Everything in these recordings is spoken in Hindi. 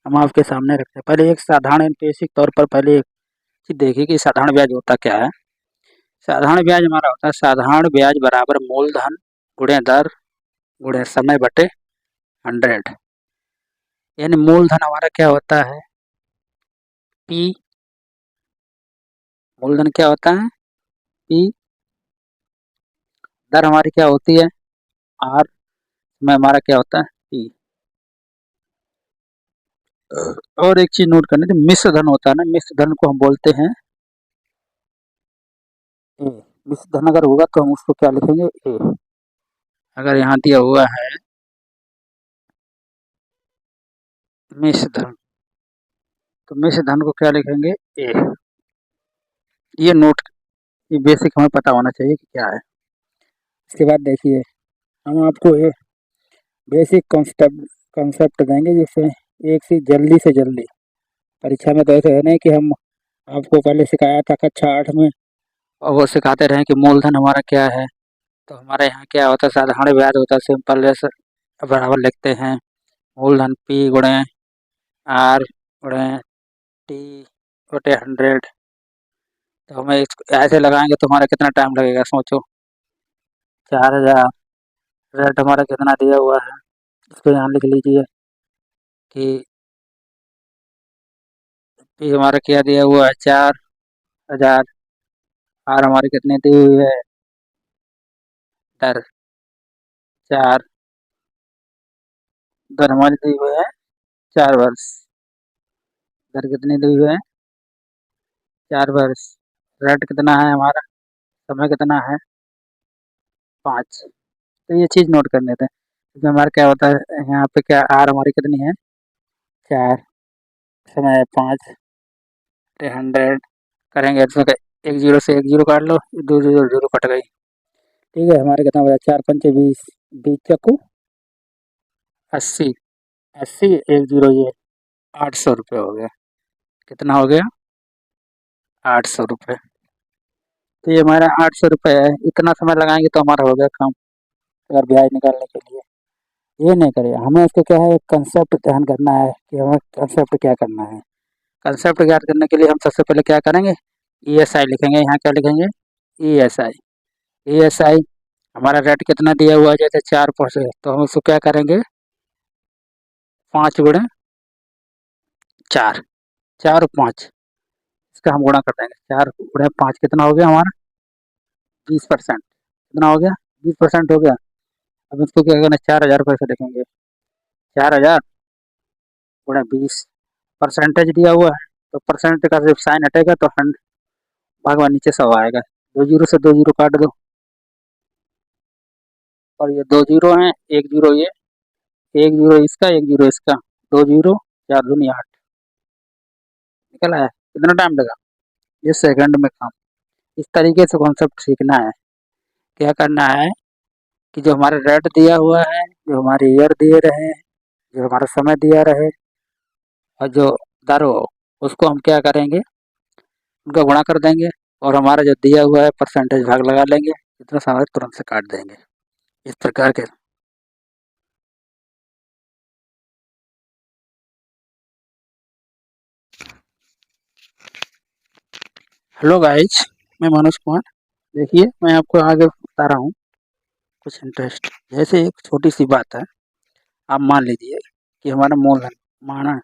हम आपके सामने रखते हैं। पहले एक साधारण बेसिक तौर पर पहले एक चीज़ देखिए कि साधारण ब्याज होता क्या है। साधारण ब्याज हमारा होता है साधारण ब्याज बराबर मूलधन गुणे दर गुणे समय बटे 100। यानी मूलधन हमारा क्या होता है पी, मूलधन क्या होता है पी, दर हमारी क्या होती है आर, समय हमारा क्या होता है पी। और एक चीज नोट करनी थी, मिश्र धन होता है ना, मिश्र धन को हम बोलते हैं ए। मिश्र धन अगर होगा तो हम उसको क्या लिखेंगे ए। अगर यहाँ दिया हुआ है मिश्र धन तो मिश्र धन को क्या लिखेंगे ए। ये नोट, ये बेसिक हमें पता होना चाहिए कि क्या है। इसके बाद देखिए हम आपको ये बेसिक कंसेप्ट देंगे जिससे एक से जल्दी परीक्षा में तो ऐसे है नहीं कि हम आपको पहले सिखाया था कक्षा 8 में और वो सिखाते रहे कि मूलधन हमारा क्या है। तो हमारे यहाँ क्या होता है साधारण ब्याज होता है, सिंपल जैसे बराबर लिखते हैं मूलधन पी गुणे आर गुणे टी बटे 100। तो हमें ऐसे लगाएंगे तो हमारा कितना टाइम लगेगा सोचो। 4000 रेट हमारा कितना दिया हुआ है इसको यहाँ लिख लीजिए कि पी हमारा क्या दिया हुआ है 4000, आर हमारी कितनी दी हुई है दर 4, दर हमारी दी हुई है 4 वर्ष, दर कितनी दी हुई है 4 वर्ष, रेट कितना है हमारा, समय कितना है 5। तो ये चीज़ नोट कर लेते हैं क्योंकि हमारा क्या होता है यहाँ पे क्या आर हमारी कितनी है 4, समय है 5 बटे 100 करेंगे इसमें एक जीरो से एक जीरो काट लो, दो जीरो जीरो कट गई। ठीक है, हमारे कितना बचा 4 पंचे 20, 20 चक्कू 80, 80 एक जीरो ये 800 रुपये हो गया। कितना हो गया 800 रुपये। तो ये हमारा 800 रुपये है, इतना समय लगाएंगे तो हमारा हो गया काम अगर ब्याज निकालने के लिए। ये नहीं करिए, हमें इसको क्या है कंसेप्ट ध्यान करना है कि हमें कंसेप्ट क्या करना है। कंसेप्ट ज्ञात करने के लिए हम सबसे पहले क्या करेंगे ESI लिखेंगे। यहाँ क्या लिखेंगे ESI। ESI हमारा रेट कितना दिया हुआ है जैसे 4% तो हम उसको क्या करेंगे 5 गुणे 4, 4 और 5 इसका हम गुणा कर देंगे। 4 गुणे 5 कितना हो गया हमारा 20%। कितना हो गया 20% हो गया। अब इसको क्या करना 4000 रुपये से लिखेंगे 4000 गुणे 20, परसेंटेज दिया हुआ है तो परसेंट का जब साइन हटेगा तो भागवा नीचे 100 आएगा। 2 जीरो से 2 जीरो काट दो और ये 2 जीरो हैं, एक जीरो ये, एक जीरो इसका एक जीरो इसका, 2 जीरो 4 दूनी 8 निकल आया। कितना टाइम लगा ये सेकंड में काम। इस तरीके से कॉन्सेप्ट सीखना है। क्या करना है कि जो हमारा रेट दिया हुआ है, जो हमारे ईयर दिए रहे हैं, जो हमारा समय दिया रहे और जो दर हो उसको हम क्या करेंगे उनका गुणा कर देंगे और हमारा जो दिया हुआ है परसेंटेज भाग लगा लेंगे, इतना समय तुरंत से काट देंगे। इस प्रकार के। हेलो गाइज, मैं मनोज कुमार। देखिए मैं आपको आगे बता रहा हूँ कुछ इंटरेस्ट। जैसे एक छोटी सी बात है, आप मान लीजिए कि हमारा मूलधन माना,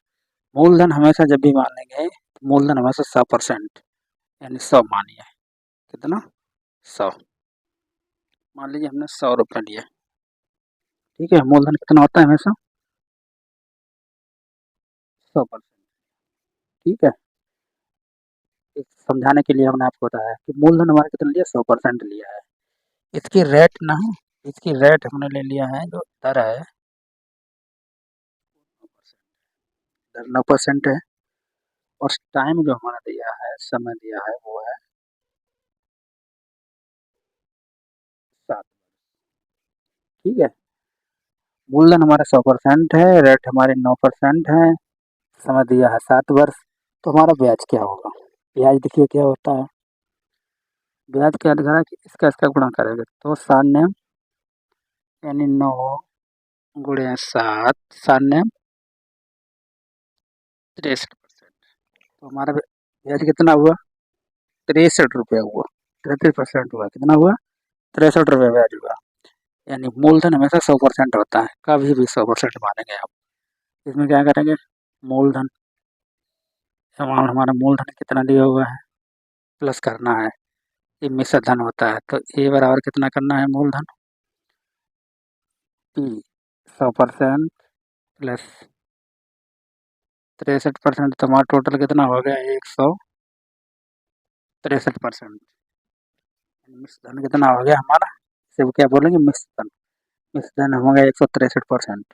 मूलधन हमेशा जब भी मानेंगे तो मूलधन हमेशा 100% यानी 100 मानिए। कितना 100, मान लीजिए हमने 100 रुपये लिया। ठीक है, मूलधन कितना होता है हमेशा 100%। ठीक है, इस समझाने के लिए हमने आपको बताया कि मूलधन हमारा कितना लिया 100% लिया है। इसकी रेट ना, इसकी रेट हमने ले लिया है जो दर है दर 9% है और टाइम जो हमारा दिया है समय दिया है वो है 7। ठीक है, मूलधन हमारा 100% है, रेट हमारी 9% है, समय दिया है 7 वर्ष। तो हमारा ब्याज क्या होगा, ब्याज देखिए क्या होता है। ब्याज क्या दिखा रहा है कि इसका इसका गुणा करेंगे तो 7 यानी 9 गुणे 7, 7 63%। तो हमारा ब्याज कितना हुआ? 63 रुपया हुआ। 33% हुआ, कितना हुआ? 63 रुपये ब्याज हुआ। यानी मूलधन हमेशा 100% होता है, कभी भी 100% मानेंगे आप। इसमें क्या करेंगे? मूलधन, हमारा मूलधन कितना दिया हुआ है प्लस करना है। ये मिश्र धन होता है, तो ए बराबर कितना करना है? मूलधन पी 100% प्लस 63%, तो हमारा टोटल कितना हो गया? 163%। मिश्र धन कितना हो गया हमारा? इसे क्या बोलेंगे? मिश्र धन। मिश्र धन हो गया 163%।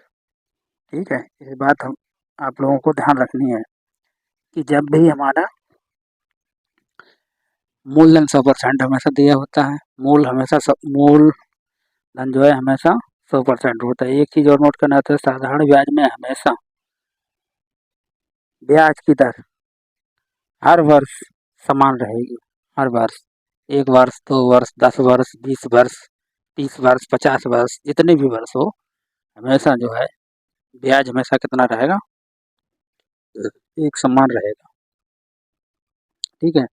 ठीक है, ये बात हम आप लोगों को ध्यान रखनी है कि जब भी हमारा मूलधन 100% हमेशा दिया होता है, मूलधन जो है हमेशा 100% होता है। एक चीज़ और नोट करना होता है, साधारण ब्याज में हमेशा ब्याज की दर हर वर्ष समान रहेगी। हर वर्ष, 1 वर्ष, 2 वर्ष, 10 वर्ष, 20 वर्ष, 30 वर्ष, 50 वर्ष, जितने भी वर्ष हो, हमेशा जो है ब्याज हमेशा कितना रहेगा? एक समान रहेगा। ठीक है,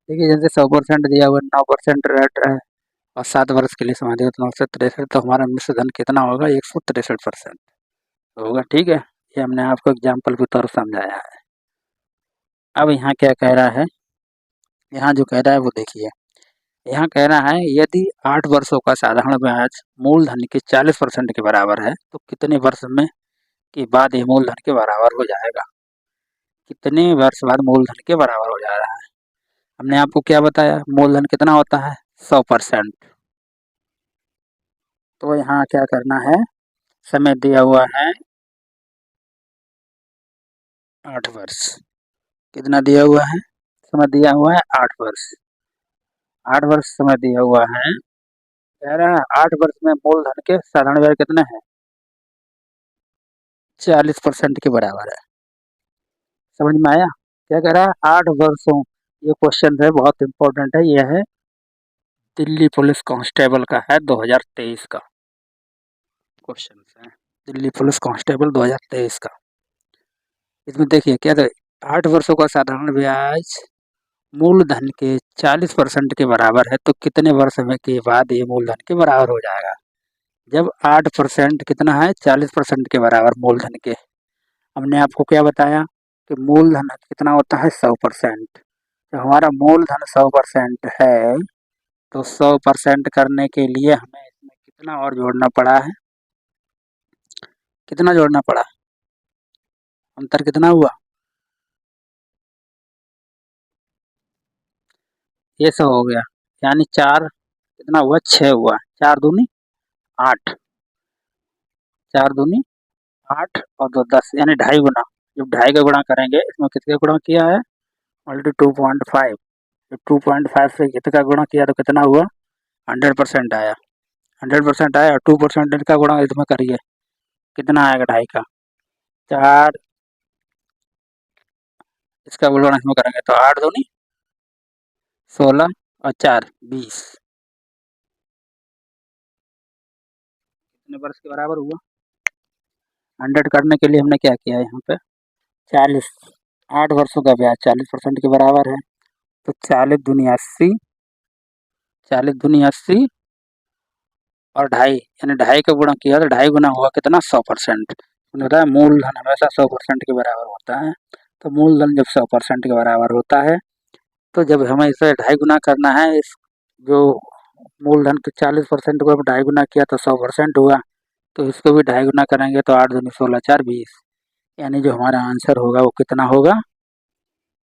देखिए जैसे 100% दिया हुआ, 9% रेट है और 7 वर्ष के लिए समाधि होता है 963, तो हमारा मिश्र धन कितना होगा? 163% होगा। ठीक है, ये हमने आपको एग्जाम्पल के तौर पर समझाया है। अब यहाँ क्या कह रहा है? यहाँ जो कह रहा है वो देखिए, यहाँ कह रहा है यदि 8 वर्षों का साधारण ब्याज मूलधन के 40% के बराबर है, तो कितने वर्ष में के बाद ये मूलधन के बराबर हो जाएगा? कितने वर्ष बाद मूलधन के बराबर हो जा रहा है? हमने आपको क्या बताया? मूलधन कितना होता है? 100%। तो यहाँ क्या करना है? समय दिया हुआ है 8 वर्ष। कितना दिया हुआ है? समय दिया हुआ है 8 वर्ष। 8 वर्ष समय दिया हुआ है। कह रहा है 8 वर्ष में मूलधन के साधारण ब्याज कितने हैं? 40% के बराबर है। समझ में आया? क्या कह रहा है? 8 वर्षों, ये क्वेश्चन है बहुत इंपॉर्टेंट है। यह है दिल्ली पुलिस कांस्टेबल का है, 2023 का क्वेश्चन है। दिल्ली पुलिस कांस्टेबल 2023 का। इसमें देखिए क्या था? 8 वर्षों का साधारण ब्याज मूलधन के 40% के बराबर है, तो कितने वर्ष में के बाद ये मूलधन के बराबर हो जाएगा? जब 8% कितना है? 40% के बराबर मूलधन के। हमने आपको क्या बताया कि मूलधन कितना होता है? 100%। जब हमारा मूलधन 100% है, तो 100% करने के लिए हमें इसमें कितना और जोड़ना पड़ा है? कितना जोड़ना पड़ा? अंतर कितना हुआ? ये सब हो गया, यानी 4 कितना हुआ? 6 हुआ। 4 दूनी 8, 4 दूनी 8 और 2 10, यानी 2.5 गुना। जब 2.5 का गुणा करेंगे, इसमें किसका गुणा किया है? मल्टी 2.5। जब 2.5 से किसका गुणा किया तो कितना हुआ? 100% आया। 100% आया और 2% का गुणा इसमें करिए, कितना आएगा? 2.5 का। 4, इसका गुणा इसमें करेंगे तो 8 दूनी 16 और 4 20। कितने वर्ष के बराबर हुआ? 100 करने के लिए हमने क्या किया? यहाँ पे 40, 8 वर्षों का ब्याज 40% के बराबर है, तो 40 दूनी 80, 40 दूनी 80 और 2.5, यानी 2.5 का गुणा किया तो 2.5 गुना हुआ कितना? 100%। होता है मूलधन हमेशा 100% के बराबर होता है। तो मूलधन जब 100% के बराबर होता है, तो जब हमें इसे 2.5 गुना करना है, इस जो मूलधन के 40% को 2.5 गुना किया तो 100% हुआ, तो इसको भी 2.5 गुना करेंगे तो 8 दूनी 16 4 20, यानी जो हमारा आंसर होगा वो कितना होगा?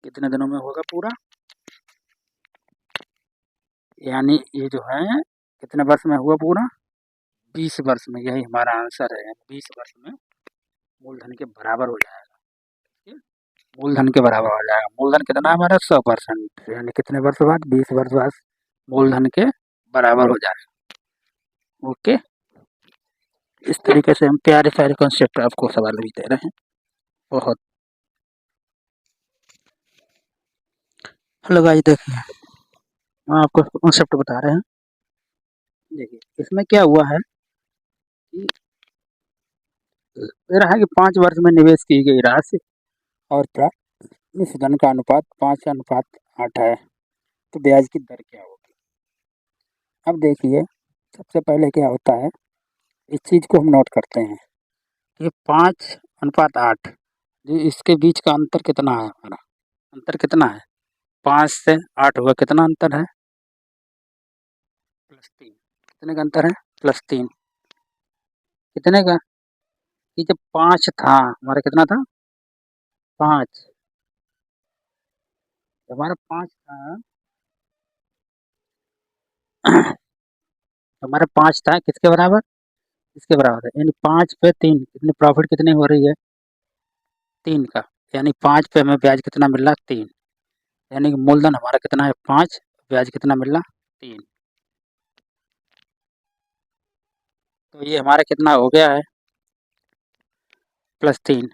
कितने दिनों में होगा पूरा? यानी ये जो है कितने वर्ष में हुआ पूरा? 20 वर्ष में। यही हमारा आंसर है, 20 वर्ष में मूलधन के बराबर हो जाएगा। ठीक है? मूलधन के बराबर हो जाएगा। मूलधन कितना हमारा? 100%, यानी कितने वर्ष बाद? 20 वर्ष बाद मूलधन के बराबर हो जाएगा। ओके, इस तरीके से हम प्यारे प्यारे कॉन्सेप्ट आपको सवाल भी दे रहे हैं। बहुत। हेलो गाइस, देखिए हम आपको कॉन्सेप्ट बता रहे हैं। देखिए इसमें क्या हुआ है कि कह रहा है कि 5 वर्ष में निवेश की गई राशि और प्राप्त धन का अनुपात 5:8 है। तो ब्याज की दर क्या होगी? अब देखिए, सबसे पहले क्या होता है, इस चीज़ को हम नोट करते हैं कि 5:8, जो इसके बीच का अंतर कितना है हमारा? अंतर कितना है? 5 से 8 हुआ, कितना अंतर है? +3। कितने का अंतर है? +3। कितने का? ये जब 5 था हमारा, कितना था? 5। हमारा 5 था हमारा 5 था, किसके बराबर? इसके बराबर है, यानी 5 पे 3, कितनी प्रॉफिट कितनी हो रही है? 3 का। यानी 5 पे हमें ब्याज कितना मिल रहा? 3। यानी कि मूलधन हमारा कितना है? 5, ब्याज कितना मिल रहा? 3। तो ये हमारा कितना हो गया है? +3।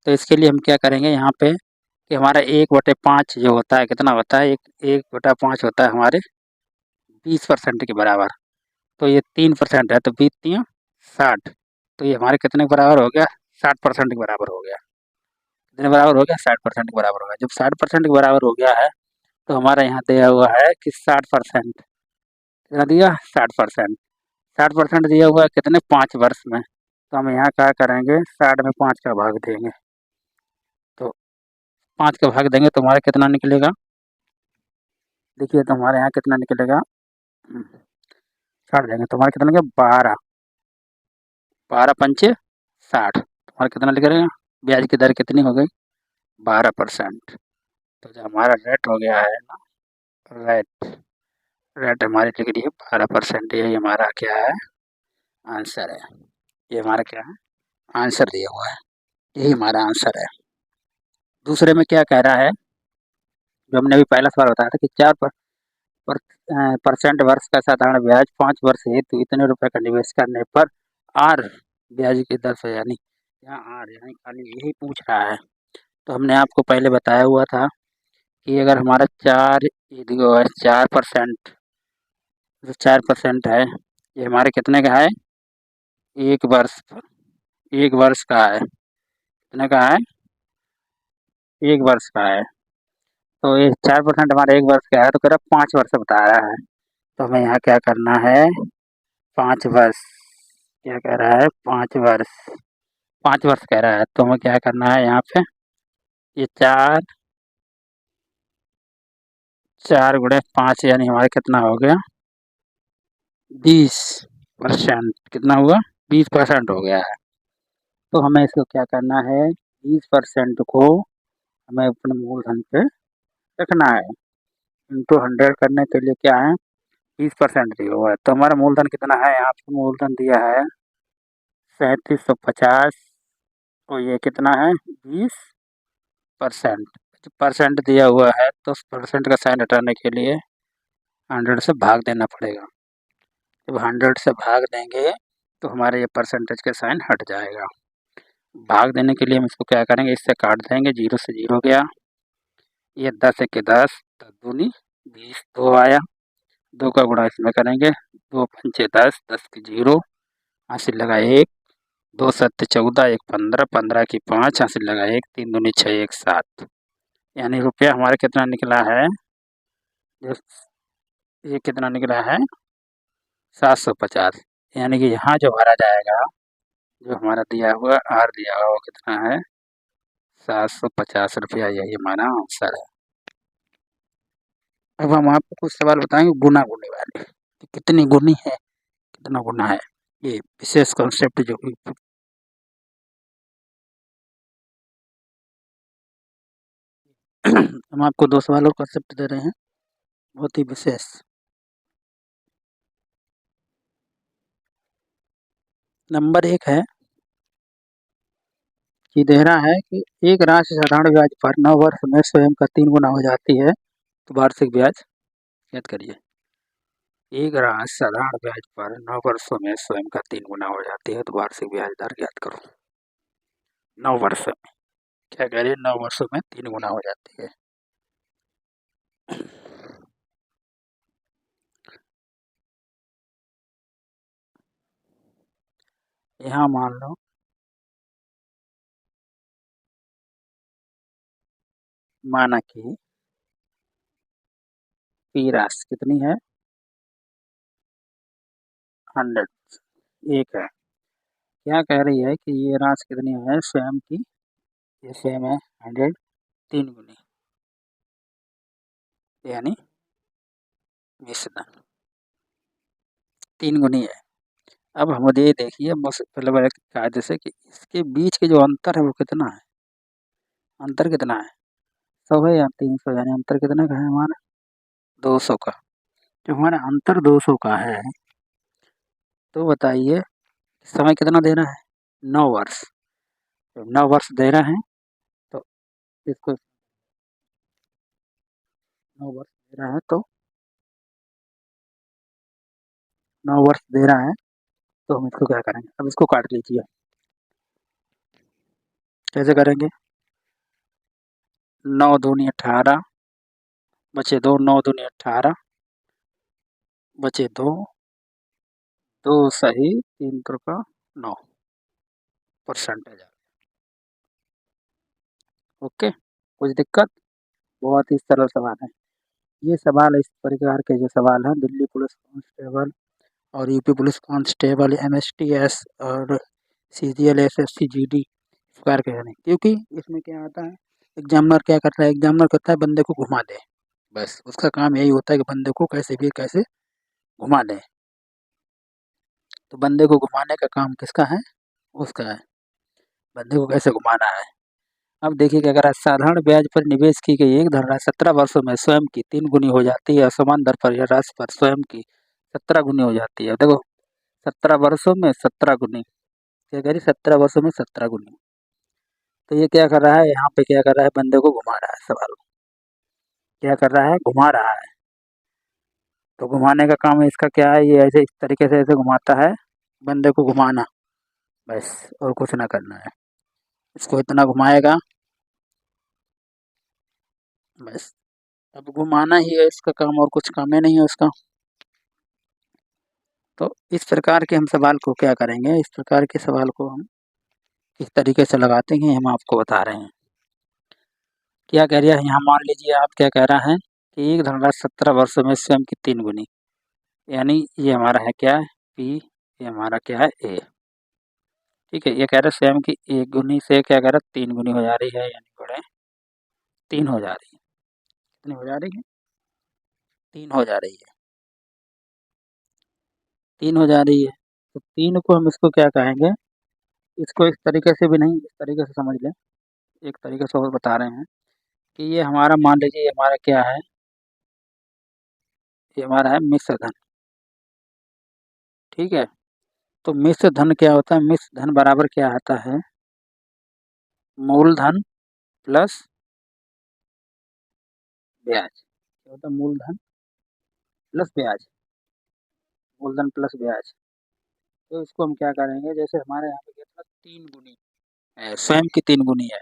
तो इसके लिए हम क्या करेंगे यहाँ पे कि हमारा 1/5 जो होता है, कितना होता है? 1/5 होता है हमारे 20% के बराबर। तो ये 3% है, तो 20 × 60। तो ये हमारे कितने के बराबर हो गया? 60% के बराबर हो गया। कितने बराबर हो गया? 60% के बराबर हो गया। जब 60% के बराबर हो गया है, तो हमारा यहाँ दिया हुआ है कि 60%। कितना दिया? 60%। 60% दिया हुआ है कितने? 5 वर्ष में। तो हम यहाँ क्या करेंगे? 60 में 5 का भाग देंगे। तो 5 का भाग देंगे तो हमारा कितना निकलेगा? देखिए, तो हमारे यहाँ कितना निकलेगा? 60 देंगे तो हमारा कितना निकलेगा? 12। 12 पंचे 60। तुम्हारा कितना निकलेगा? ब्याज की दर कितनी हो गई? 12%। तो जो हमारा रेट हो गया है ना, रेट रेट हमारी लिख दी है 12%। यही हमारा क्या है? आंसर है। ये हमारा क्या है? आंसर दिया हुआ है। यही हमारा आंसर है। दूसरे में क्या कह रहा है, जो हमने अभी पहला सवाल बताया था कि 4% वर्ष का साधारण ब्याज 5 वर्ष हेतु इतने रुपए का निवेश करने पर आर ब्याज की दर से, यानी यहाँ आर यानी खाली यही पूछ रहा है। तो हमने आपको पहले बताया हुआ था कि अगर हमारा 4%, जो 4% है, ये हमारे कितने का है? 1 वर्ष पर, 1 वर्ष का है। कितने का है? 1 वर्ष का है। तो ये 4% हमारे 1 वर्ष का है, तो कह रहा 5 वर्ष बता रहा है। तो हमें यहाँ क्या करना है? 5 वर्ष। क्या कह रहा है? 5 वर्ष। 5 वर्ष कह रहा है, तो हमें क्या करना है यहाँ पे? ये 4 × 5 यानी हमारे कितना हो गया? 20%। कितना हुआ? 20% हो गया है। तो हमें इसको क्या करना है? 20% को हमें अपने मूलधन पे रखना है। इंटू 100 करने के लिए क्या है? 20% दिया हुआ है। तो हमारा मूलधन कितना है? यहाँ पे मूलधन दिया है 3750। तो ये कितना है? 20%। परसेंट दिया हुआ है, तो उस परसेंट का साइन हटाने के लिए 100 से भाग देना पड़ेगा। जब 100 से भाग देंगे तो हमारे ये परसेंटेज का साइन हट जाएगा। भाग देने के लिए हम इसको क्या करेंगे? इससे काट देंगे, 0 से 0 गया। ये 10 × 10, 10 दूनी 20, 2 आया। 2 का गुणा इसमें करेंगे, 2 पंचे 10, 10 की 0, हासिल लगा 1, 2 7 14, 1 15, 15 की 5, हासिल लगा 1, 3 दूनी 6, 1 7। यानी रुपया हमारा कितना निकला है? ये कितना निकला है? 750। यानी कि यहाँ जो भरा जाएगा, जो हमारा दिया हुआ आर दिया हुआ, वो कितना है? 750 रुपया। यही हमारा आंसर है। अब हम आपको कुछ सवाल बताएंगे गुना गुनी वाले, कि कितनी गुनी है, कितना गुना है। ये विशेष कॉन्सेप्ट जो हम आपको 2 सवाल और कॉन्सेप्ट दे रहे हैं, बहुत ही विशेष। नंबर 1 है कि दे रहा है कि एक राशि साधारण ब्याज पर 9 वर्ष में स्वयं का 3 गुना हो जाती है, तो वार्षिक ब्याज याद करिए। एक राशि साधारण ब्याज पर 9 वर्षों में स्वयं का 3 गुना हो जाती है, तो वार्षिक ब्याज दर याद करो। 9 वर्ष में क्या कह रही है? 9 वर्षों में 3 गुना हो जाती है। यहाँ मान लो माना कि पी राशि कितनी है 100 एक है। क्या कह रही है कि ये राशि कितनी है स्वयं की, ये स्वयं है 100 3 गुनी यानी मिश्रण 3 गुनी है। अब हम ये देखिए मतलब कायदे से कि इसके बीच के जो अंतर है वो कितना है, अंतर कितना है 100 है या 300, यानी अंतर कितने का है हमारा 200 का। जो हमारा अंतर 200 का है तो बताइए समय कितना दे रहा है 9 वर्ष। तो 9 वर्ष दे रहा है तो इसको 9 वर्ष दे रहा है तो 9 वर्ष दे रहा है तो हम इसको क्या करेंगे, अब इसको काट लीजिए। कैसे करेंगे 9 दूनी 18 बचे 2, 9 दूनी 18 बचे 2, 2 सही 3 त्रिका 9 परसेंटेज। ओके, कुछ दिक्कत, बहुत ही सरल सवाल है। ये सवाल इस प्रकार के जो सवाल हैं दिल्ली पुलिस कांस्टेबल और यूपी पुलिस कांस्टेबल एमएसटीएस और सीजीएल एसएससी जीडी इस प्रकार के हैं, क्योंकि इसमें क्या आता है एग्जामिनर क्या करता है, एग्जामिनर करता है बंदे को घुमा दे, बस उसका काम यही होता है कि बंदे को कैसे भी कैसे घुमा दे। तो बंदे को घुमाने का काम किसका है, उसका है, बंदे को कैसे घुमाना है। अब देखिए कि अगर साधारण ब्याज पर निवेश की गई एक धनराशि 17 वर्षों में स्वयं की 3 गुनी हो जाती है, समान दर पर यह राशि पर स्वयं की 17 गुनी हो जाती है। देखो 17 वर्षों में 17 गुनी, क्या कह रही 17 वर्षों में 17 गुनी। तो ये क्या कर रहा है यहाँ पे, क्या कर रहा है बंदे को घुमा रहा है, सवाल क्या कर रहा है घुमा रहा है। तो घुमाने का काम इसका क्या है, ये ऐसे इस तरीके से ऐसे घुमाता है, बंदे को घुमाना बस, और कुछ ना करना है, इसको इतना घुमाएगा बस। अब घुमाना ही है इसका काम, और कुछ काम ही नहीं है उसका। तो इस प्रकार के हम सवाल को क्या करेंगे, इस प्रकार के सवाल को हम इस तरीके से लगाते हैं, हम आपको बता रहे हैं। क्या कह रहा है यहाँ, मान लीजिए आप क्या कह रहा है कि एक धनराशि 17 वर्षों में स्वयं की 3 गुनी, यानी ये हमारा है क्या है पी, ये हमारा क्या है ए। ठीक है, ये कह रहा है स्वयं की 1 गुनी से क्या कह रहा है 3 गुनी हो जा रही है, यानी बड़े 3 हो जा रही है, कितनी हो जा रही है 3 हो जा रही है, 3 हो जा रही है। तो 3 को हम इसको क्या कहेंगे, इसको इस तरीके से भी नहीं, इस तरीके से समझ लें, एक तरीके से और बता रहे हैं कि ये हमारा मान लीजिए ये हमारा क्या है, ये हमारा है मिश्र धन। ठीक है, तो मिश्र धन क्या होता है, मिश्र धन बराबर क्या आता है मूलधन प्लस ब्याज। क्या होता है मूलधन प्लस ब्याज, मूलधन प्लस ब्याज। तो इसको हम क्या करेंगे, जैसे हमारे यहाँ पे कितना 3 गुनी है, स्वयं की 3 गुनी है,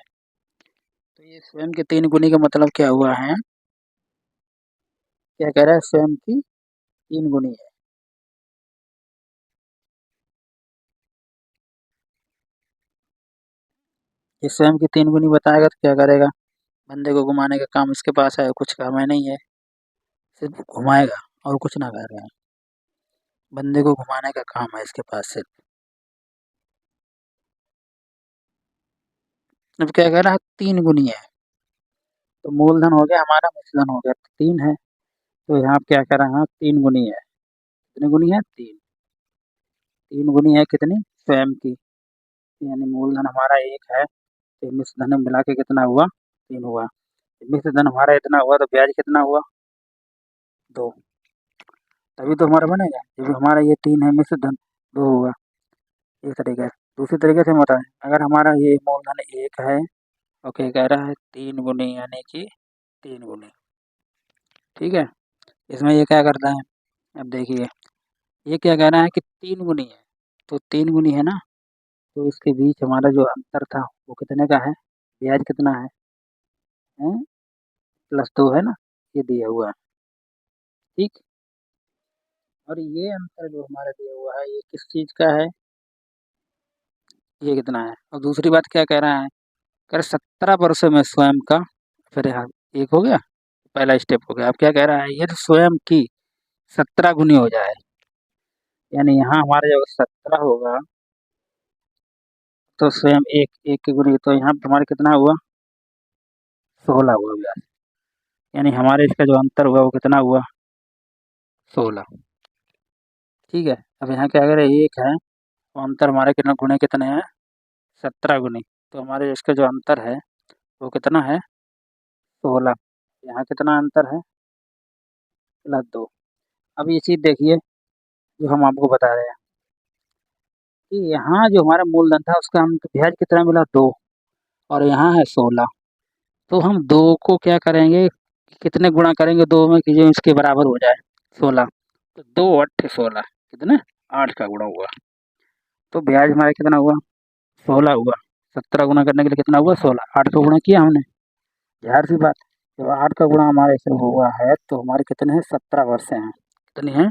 तो ये स्वयं की 3 गुनी का मतलब क्या हुआ है, क्या कह रहा है स्वयं की 3 गुनी है। ये स्वयं की 3 गुनी बताएगा तो क्या करेगा, बंदे को घुमाने का काम इसके पास है, कुछ काम है नहीं है, सिर्फ घुमाएगा और कुछ ना कर रहा है, बंदे को घुमाने का काम है इसके पास सिर्फ। अब क्या कह रहा है 3 गुनी है, तो मूलधन हो गया हमारा, मिश्रधन हो गया, 3 है, तो यहाँ पे क्या कह रहा है 3 गुनी है, कितनी गुनी है 3, 3 गुनी है कितनी स्वयं की, यानी मूलधन हमारा 1 है, तो मिश्रधन मिला के कितना हुआ 3 हुआ, मिश्रधन हमारा इतना हुआ तो ब्याज कितना हुआ 2, तभी तो हमारा बनेगा, जब हमारा ये 3 है मिश्रधन 2 हुआ। एक तरीका है, दूसरी तरीके से हम बताएं, अगर हमारा ये मूलधन 1 है, ओके कह रहा है 3 गुनी यानी कि 3 गुनी। ठीक है, इसमें ये क्या करता है, अब देखिए ये क्या कह रहा है कि 3 गुनी है, तो 3 गुनी है ना, तो इसके बीच हमारा जो अंतर था वो कितने का है, ब्याज कितना है +2 है ना, ये दिया हुआ है। ठीक, और ये अंतर जो हमारा दिया हुआ है ये किस चीज़ का है, ये कितना है। और दूसरी बात क्या कह रहा है, कह रहा 17 वर्षों में स्वयं का फिर यहाँ एक हो गया, पहला स्टेप हो गया। अब क्या कह रहा है, ये तो स्वयं की 17 गुनी हो जाए, यानी यहाँ हमारे जब 17 होगा तो स्वयं एक एक की गुनी, तो यहाँ पे हमारे कितना हुआ, 16 हुआ व्यास। यानी हमारे इसका जो अंतर हुआ वो कितना हुआ, 16। ठीक है। अब यहाँ क्या करें, एक है तो अंतर हमारे कितना गुणे कितने हैं, 17 गुनी। तो हमारे इसका जो अंतर है वो कितना है, 16। यहाँ कितना अंतर है, प्लस 2। अब ये चीज़ देखिए जो हम आपको बता रहे हैं कि यहाँ जो हमारा मूलधन था उसका अंत ब्याज कितना मिला, 2, और यहाँ है 16। तो हम 2 को क्या करेंगे, कितने गुणा करेंगे 2 में कि जो इसके बराबर हो जाए, 16। तो 2 8 16 कितने, 8 का गुणा हुआ। तो ब्याज हमारा कितना हुआ, 16 हुआ। 17 गुणा करने के लिए कितना हुआ, 16। 8 का गुणा किया हमने, ज़ाहिर सी बात। जब 8 का गुणा हमारे से हुआ है तो हमारे कितने हैं, 17 वर्ष हैं। कितनी हैं,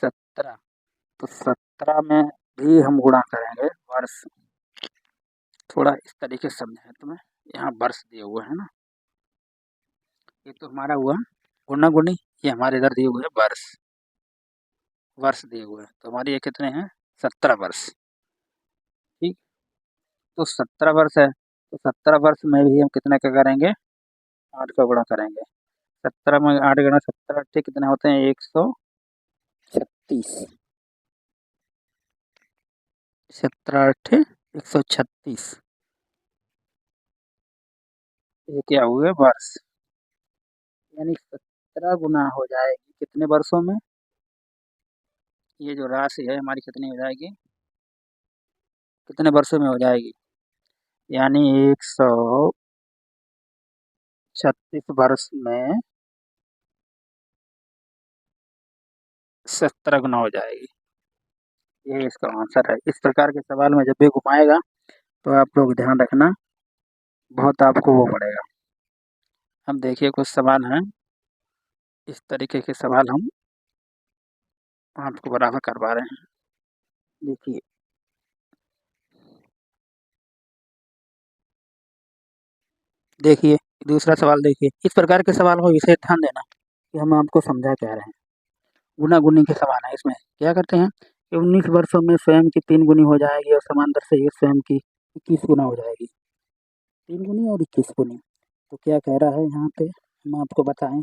17। तो 17 में भी हम गुणा करेंगे वर्ष। थोड़ा इस तरीके से समझाएं तुम्हें, यहाँ वर्ष दिए हुए हैं ना, ये तो हमारा हुआ गुणा गुणी, ये हमारे इधर दिए हुए हैं वर्ष, वर्ष दिए हुए हैं। तो हमारे ये कितने हैं, 17 वर्ष। ठीक। तो 17 वर्ष है, तो 17 वर्ष में भी हम कितने का करेंगे, 8 का गुणा करेंगे। 17 में 8 गुणा 17 ठीक कितने होते हैं, 136। 17 8 136, ये क्या हुए, वर्ष। यानी 17 गुना हो जाएगी कितने वर्षों में, ये जो राशि है हमारी कितनी हो जाएगी, कितने वर्षों में हो जाएगी, यानी 136 वर्ष में 17 गुना हो जाएगी। ये इसका आंसर है। इस प्रकार के सवाल में जब भी घुमाएगा तो आप लोग ध्यान रखना, बहुत आपको वो पड़ेगा। अब देखिए कुछ सवाल हैं, इस तरीके के सवाल हम आपको बराबर करवा रहे हैं। देखिए देखिए दूसरा सवाल देखिए, इस प्रकार के सवाल को विशेष ध्यान देना कि हम आपको समझा क्या रहे हैं। गुना गुनी के सवाल है, इसमें क्या करते हैं कि 19 वर्षों में स्वयं की 3 गुनी हो जाएगी और समांतर से ये स्वयं की 21 गुना हो जाएगी। 3 गुनी और 21 गुनी। तो क्या कह रहा है यहाँ पे, हम आपको बताएं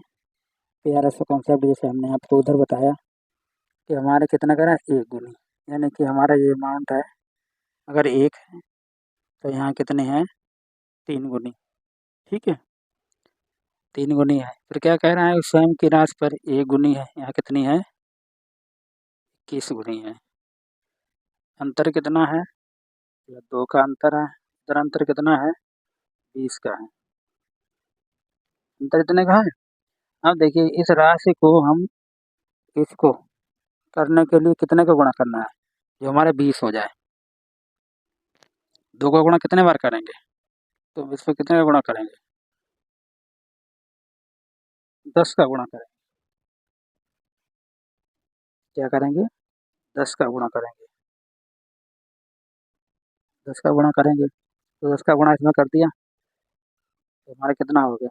प्यारा सा कॉन्सेप्ट, जैसे हमने आपको उधर बताया कि हमारे कितना करा है, 1 गुनी। यानी कि हमारा ये अमाउंट है, अगर 1 है तो यहाँ कितने हैं, 3 गुनी। ठीक है, 3 गुनी है। फिर क्या कह रहा है, स्वयं की राशि पर 1 गुनी है, यहाँ कितनी है, 21 गुनी है। अंतर कितना है, 2 का अंतर है। इधर अंतर कितना है, 20 का है। अंतर इतने का है। अब देखिए इस राशि को हम इसको करने के लिए कितने का गुणा करना है, जो हमारे 20 हो जाए। 2 का गुणा कितने बार करेंगे, तो इसको कितने का गुणा करेंगे, 10 का गुणा करेंगे। क्या करेंगे, 10 का गुणा करेंगे। 10 का गुणा करेंगे तो 10 का गुणा इसमें कर दिया तो हमारा कितना हो गया,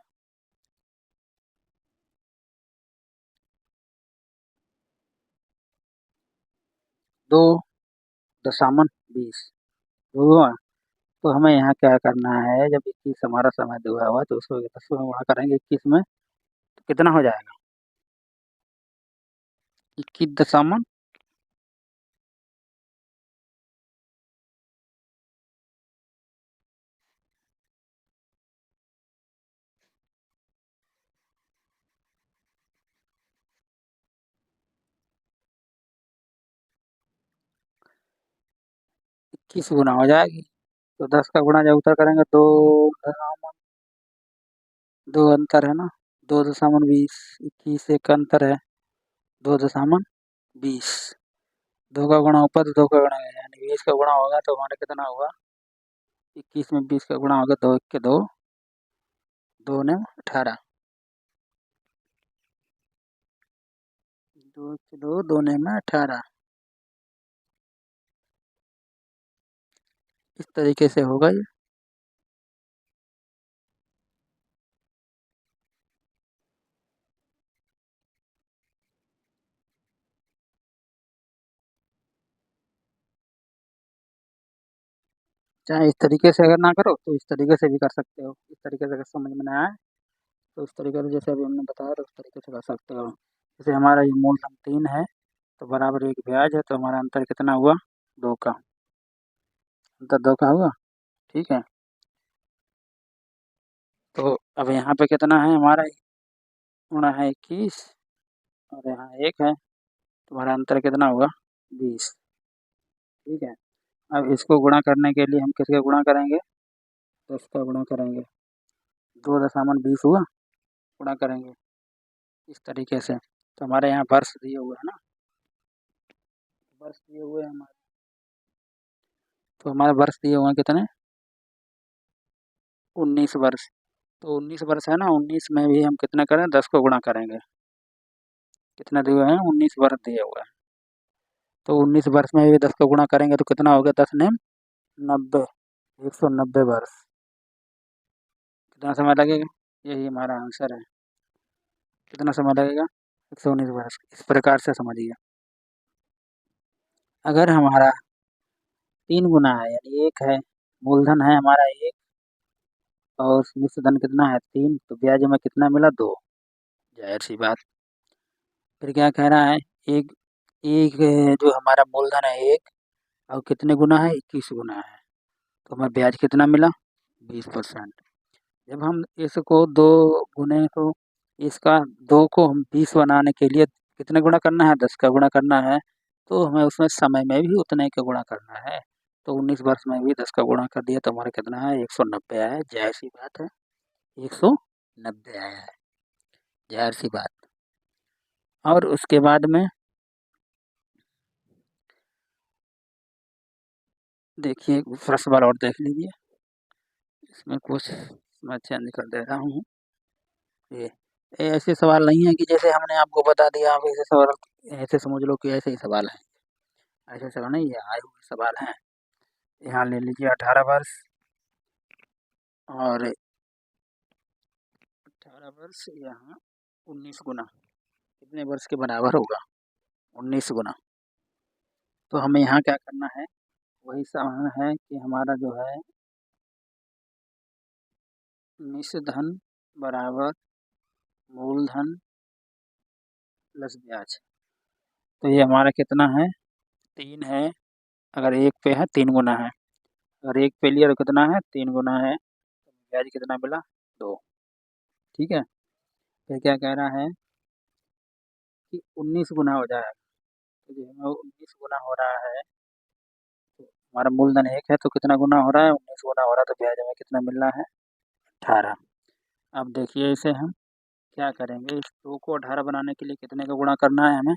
2.20 हुआ। तो हमें यहाँ क्या करना है, जब 21 हमारा समय दिया हुआ तो उसको 10 में गुणा करेंगे 21 में, तो कितना हो जाएगा, 21 21 गुना हो जाएगी। तो 10 का गुणा जब उत्तर करेंगे, दो अंतर है ना, 2.20, 21 एक अंतर है, 2.20। 2 का गुणा ऊपर तो 2 का गुणा है, यानी 20 का गुणा होगा तो हमारा कितना होगा, 21 में 20 का गुणा होगा, 2 1 के 2, 2 ने 18, 2 1 के 2, 2 ने में 18। इस तरीके से होगा ये। चाहे इस तरीके से अगर ना करो तो इस तरीके से भी कर सकते हो। इस तरीके से अगर समझ में ना आए तो इस तरीके से जैसे अभी हमने बताया तो उस तरीके से कर सकते हो। जैसे हमारा ये मूलधन 3 है तो बराबर 1 ब्याज है, तो हमारा अंतर कितना हुआ? 2 का। अंतर 2 का हुआ, ठीक है। तो अब यहाँ पे कितना है हमारा? गुणा है 21 और यहाँ 1 है, तुम्हारा अंतर कितना हुआ? 20, ठीक है। अब इसको गुणा करने के लिए हम किसके गुणा करेंगे? 10 का गुणा करेंगे। 2 दशामन 20 हुआ, गुणा करेंगे इस तरीके से। तो हमारे यहाँ वर्ष दिए हुए हैं ना, वर्ष दिए हुए हैं हमारे। तो हमारे वर्ष दिए हुए हैं कितने? 19 वर्ष। तो 19 वर्ष है ना, 19 में भी हम कितना करें? 10 को गुणा करेंगे। कितने दिए हुए हैं? 19 वर्ष दिए हुए हैं। तो 19 वर्ष में भी 10 को गुणा करेंगे तो कितना हो गया? 10 ने 90, 190 वर्ष। कितना समय लगेगा? यही हमारा आंसर है। कितना समय लगेगा? 119 वर्ष। इस प्रकार से समझिए। अगर हमारा 3 गुना है यानी 1 है, मूलधन है हमारा 1 और मिश्र धन कितना है? 3, तो ब्याज हमें कितना मिला? 2। जाहिर सी बात। फिर क्या कह रहा है? एक एक जो हमारा मूलधन है 1 और कितने गुना है? 21 गुना है, तो हमें ब्याज कितना मिला? 20%। जब हम इसको 2 गुने को इसका 2 को हम 20 बनाने के लिए कितने गुणा करना है? 10 का गुणा करना है, तो हमें उसमें समय में भी उतने का गुणा करना है। तो 19 वर्ष में भी 10 का गुणा कर दिया तो हमारा कितना है? 190 आया है। जाहिर सी बात है, 190 आया है, जाहिर सी बात। और उसके बाद में देखिए एक दूसरा सवाल और देख लीजिए। इसमें कुछ मैं चेंज कर दे रहा हूँ। ये ऐसे सवाल नहीं है कि जैसे हमने आपको बता दिया आप ऐसे सवाल ऐसे समझ लो कि ऐसे ही सवाल है। ऐसे सवाल नहीं, ये आए हुए सवाल हैं। यहाँ ले लीजिए 18 वर्ष और 18 वर्ष यहाँ 19 गुना कितने वर्ष के बराबर होगा? 19 गुना। तो हमें यहाँ क्या करना है? वही सवाल है कि हमारा जो है मिश्र धन बराबर मूलधन प्लस ब्याज। तो ये हमारा कितना है? 3 है। अगर 1 पे है 3 गुना है, अगर 1 पे लिया तो कितना है? 3 गुना है। तो ब्याज कितना मिला? 2, ठीक है। फिर क्या कह रहा है कि 19 गुना हो जाएगा। तो जो हमें 19 गुना हो रहा है, तो हमारा मूलधन 1 है तो कितना गुना हो रहा है? 19 गुना हो रहा है, तो ब्याज हमें कितना मिल रहा है? 18। अब देखिए इसे हम क्या करेंगे? इस 2 को 18 बनाने के लिए कितने का गुणा करना है हमें?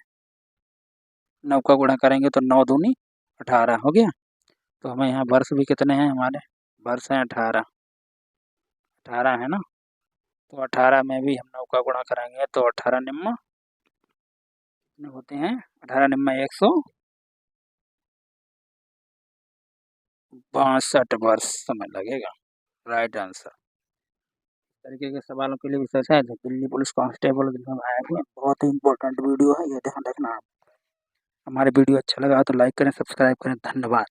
9 का गुणा करेंगे तो 9 दूनी 18 हो गया। तो हमें यहाँ वर्ष भी कितने हैं हमारे? वर्ष हैं 18, 18 है ना। तो 18 में भी हम 9 का गुणा करेंगे तो 18 निम्मा कितने होते हैं? 18 निम्मा 162 वर्ष समय लगेगा। Right answer. इस तरीके के सवालों के लिए विशेष है दिल्ली पुलिस कांस्टेबल एग्जाम आया है, बहुत ही इंपॉर्टेंट वीडियो है, ये ध्यान रखना आप। हमारे वीडियो अच्छा लगा तो लाइक करें, सब्सक्राइब करें। धन्यवाद।